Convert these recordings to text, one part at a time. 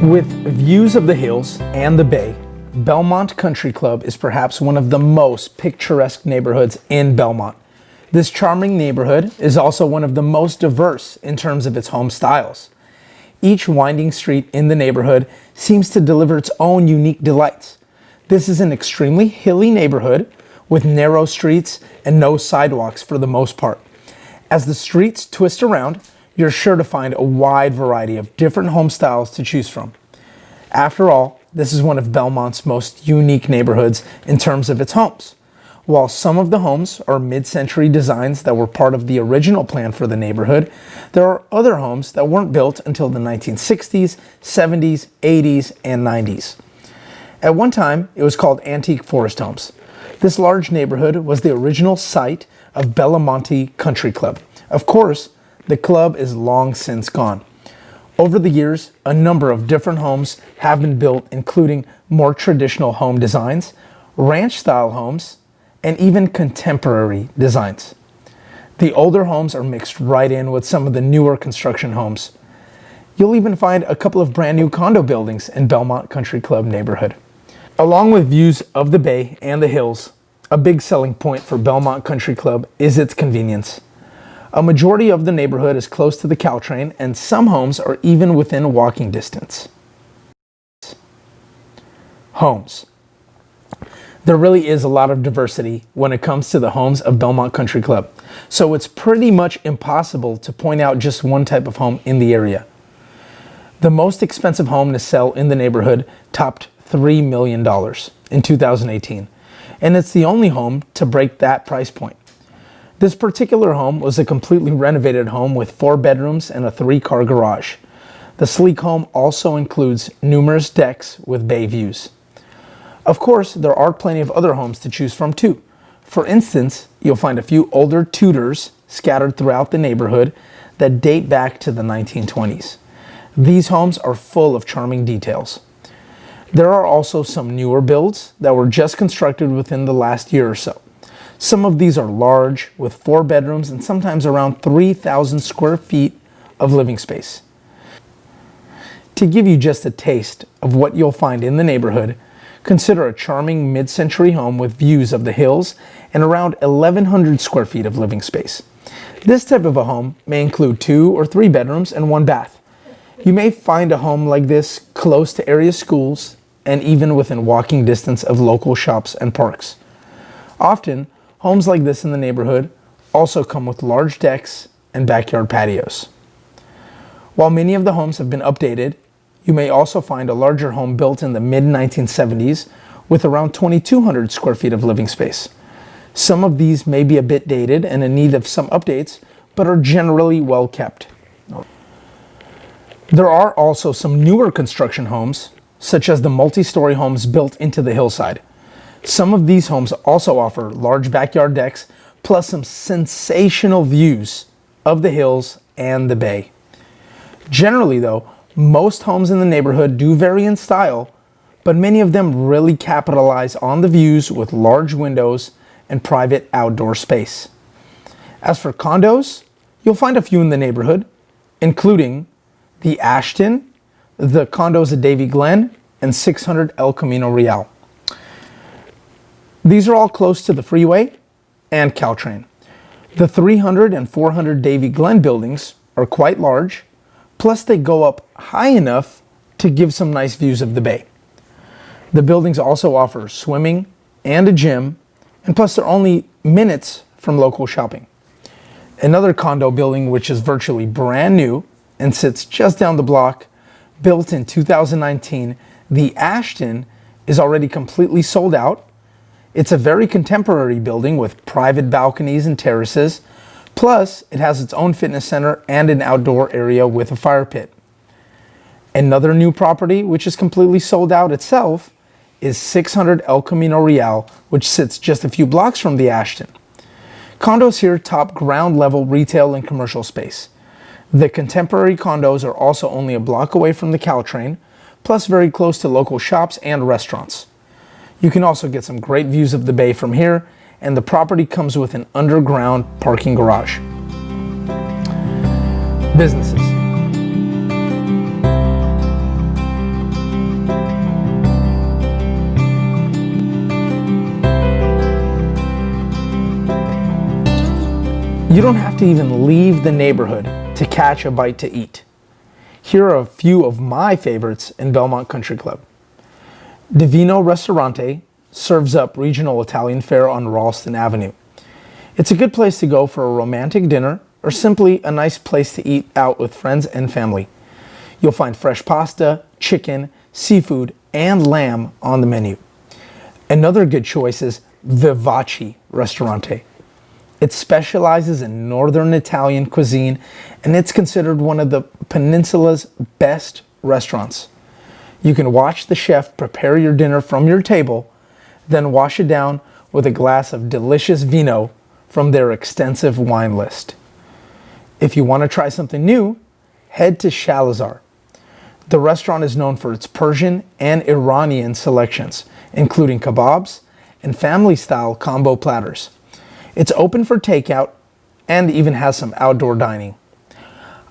With views of the hills and the bay, Belmont Country Club is perhaps one of the most picturesque neighborhoods in Belmont. This charming neighborhood is also one of the most diverse in terms of its home styles. Each winding street in the neighborhood seems to deliver its own unique delights. This is an extremely hilly neighborhood with narrow streets and no sidewalks for the most part. As the streets twist around, you're sure to find a wide variety of different home styles to choose from. After all, this is one of Belmont's most unique neighborhoods in terms of its homes. While some of the homes are mid-century designs that were part of the original plan for the neighborhood, there are other homes that weren't built until the 1960s, 70s, 80s, and 90s. At one time, it was called Antique Forest Homes. This large neighborhood was the original site of Belmont Country Club. Of course, the club is long since gone. Over the years, a number of different homes have been built, including more traditional home designs, ranch-style homes, and even contemporary designs. The older homes are mixed right in with some of the newer construction homes. You'll even find a couple of brand new condo buildings in Belmont Country Club neighborhood. Along with views of the bay and the hills, a big selling point for Belmont Country Club is its convenience. A majority of the neighborhood is close to the Caltrain, and some homes are even within walking distance. Homes. There really is a lot of diversity when it comes to the homes of Belmont Country Club, so it's pretty much impossible to point out just one type of home in the area. The most expensive home to sell in the neighborhood topped $3 million in 2018, and it's the only home to break that price point. This particular home was a completely renovated home with 4 bedrooms and a 3-car garage. The sleek home also includes numerous decks with bay views. Of course, there are plenty of other homes to choose from too. For instance, you'll find a few older Tudors scattered throughout the neighborhood that date back to the 1920s. These homes are full of charming details. There are also some newer builds that were just constructed within the last year or so. Some of these are large, with 4 bedrooms and sometimes around 3,000 square feet of living space. To give you just a taste of what you'll find in the neighborhood, consider a charming mid-century home with views of the hills and around 1,100 square feet of living space. This type of a home may include 2 or 3 bedrooms and 1 bath. You may find a home like this close to area schools and even within walking distance of local shops and parks. Often, homes like this in the neighborhood also come with large decks and backyard patios. While many of the homes have been updated, you may also find a larger home built in the mid-1970s with around 2,200 square feet of living space. Some of these may be a bit dated and in need of some updates, but are generally well kept. There are also some newer construction homes, such as the multi-story homes built into the hillside. Some of these homes also offer large backyard decks, plus some sensational views of the hills and the bay. Generally though, most homes in the neighborhood do vary in style, but many of them really capitalize on the views with large windows and private outdoor space. As for condos, you'll find a few in the neighborhood, including the Ashton, the condos at Davy Glen, and 600 El Camino Real. These are all close to the freeway and Caltrain. The 300 and 400 Davy Glen buildings are quite large, plus they go up high enough to give some nice views of the bay. The buildings also offer swimming and a gym, and plus they're only minutes from local shopping. Another condo building which is virtually brand new and sits just down the block, built in 2019, the Ashton, is already completely sold out. It's a very contemporary building with private balconies and terraces, plus it has its own fitness center and an outdoor area with a fire pit. Another new property which is completely sold out itself is 600 El Camino Real, which sits just a few blocks from the Ashton. Condos here top ground level retail and commercial space. The contemporary condos are also only a block away from the Caltrain, plus very close to local shops and restaurants. You can also get some great views of the bay from here, and the property comes with an underground parking garage. Businesses. You don't have to even leave the neighborhood to catch a bite to eat. Here are a few of my favorites in Belmont Country Club. Divino Ristorante serves up regional Italian fare on Ralston Avenue. It's a good place to go for a romantic dinner or simply a nice place to eat out with friends and family. You'll find fresh pasta, chicken, seafood, and lamb on the menu. Another good choice is Vivace Ristorante. It specializes in Northern Italian cuisine, and it's considered one of the peninsula's best restaurants. You can watch the chef prepare your dinner from your table, then wash it down with a glass of delicious vino from their extensive wine list. If you want to try something new, head to Shalazar. The restaurant is known for its Persian and Iranian selections, including kebabs and family-style combo platters. It's open for takeout and even has some outdoor dining.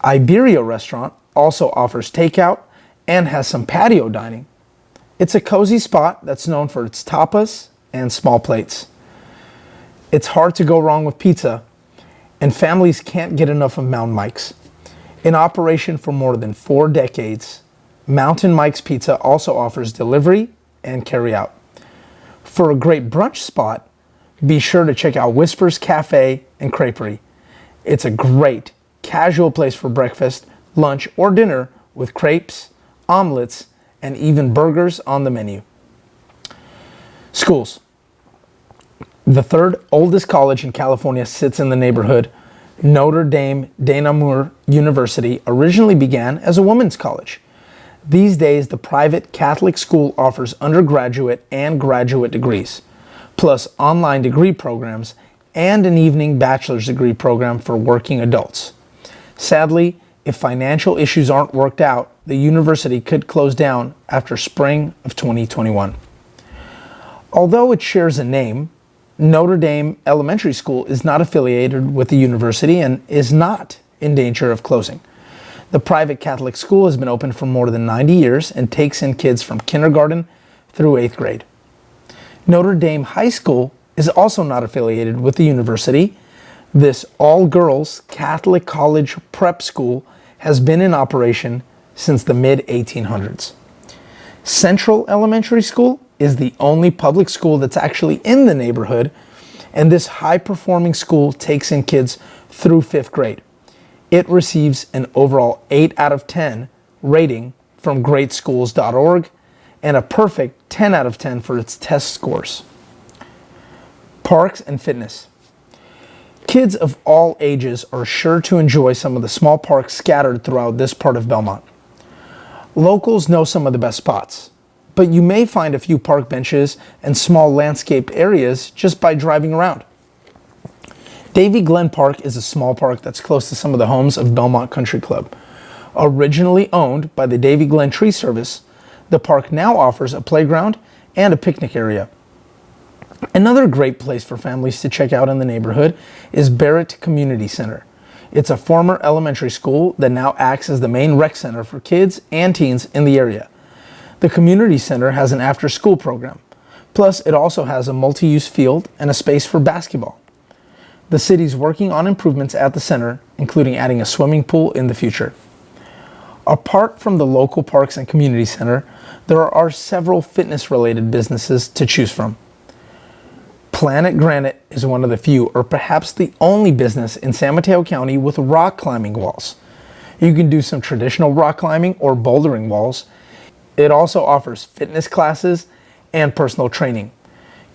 Iberia Restaurant also offers takeout and has some patio dining. It's a cozy spot that's known for its tapas and small plates. It's hard to go wrong with pizza, and families can't get enough of Mountain Mike's. In operation for more than 4 decades, Mountain Mike's Pizza also offers delivery and carry-out. For a great brunch spot, be sure to check out Whispers Cafe and Creperie. It's a great casual place for breakfast, lunch, or dinner with crepes, omelets, and even burgers on the menu. Schools. The third oldest college in California sits in the neighborhood. Notre Dame de Namur University originally began as a women's college. These days, the private Catholic school offers undergraduate and graduate degrees, plus online degree programs and an evening bachelor's degree program for working adults. Sadly, if financial issues aren't worked out, the university could close down after spring of 2021. Although it shares a name, Notre Dame Elementary School is not affiliated with the university and is not in danger of closing. The private Catholic school has been open for more than 90 years and takes in kids from kindergarten through 8th grade. Notre Dame High School is also not affiliated with the university. This all-girls Catholic college prep school has been in operation since the mid-1800s. Central Elementary School is the only public school that's actually in the neighborhood, and this high-performing school takes in kids through 5th grade. It receives an overall 8 out of 10 rating from greatschools.org and a perfect 10 out of 10 for its test scores. Parks and fitness. Kids of all ages are sure to enjoy some of the small parks scattered throughout this part of Belmont. Locals know some of the best spots, but you may find a few park benches and small landscaped areas just by driving around. Davy Glen Park is a small park that's close to some of the homes of Belmont Country Club. Originally owned by the Davy Glen Tree Service, the park now offers a playground and a picnic area. Another great place for families to check out in the neighborhood is Barrett Community Center. It's a former elementary school that now acts as the main rec center for kids and teens in the area. The community center has an after-school program. Plus, it also has a multi-use field and a space for basketball. The city's working on improvements at the center, including adding a swimming pool in the future. Apart from the local parks and community center, there are several fitness-related businesses to choose from. Planet Granite is one of the few, or perhaps the only business in San Mateo County with rock climbing walls. You can do some traditional rock climbing or bouldering walls. It also offers fitness classes and personal training.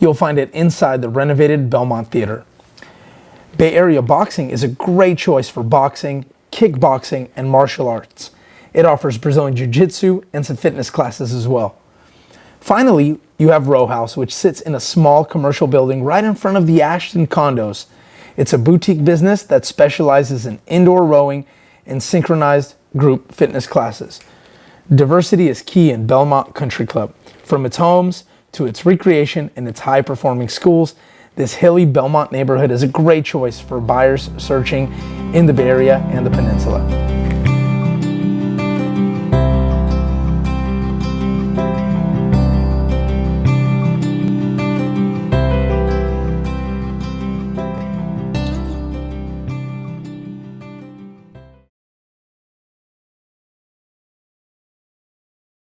You'll find it inside the renovated Belmont Theater. Bay Area Boxing is a great choice for boxing, kickboxing, and martial arts. It offers Brazilian Jiu-Jitsu and some fitness classes as well. Finally, you have Row House, which sits in a small commercial building right in front of the Ashton condos. It's a boutique business that specializes in indoor rowing and synchronized group fitness classes. Diversity is key in Belmont Country Club. From its homes to its recreation and its high-performing schools, this hilly Belmont neighborhood is a great choice for buyers searching in the Bay Area and the peninsula.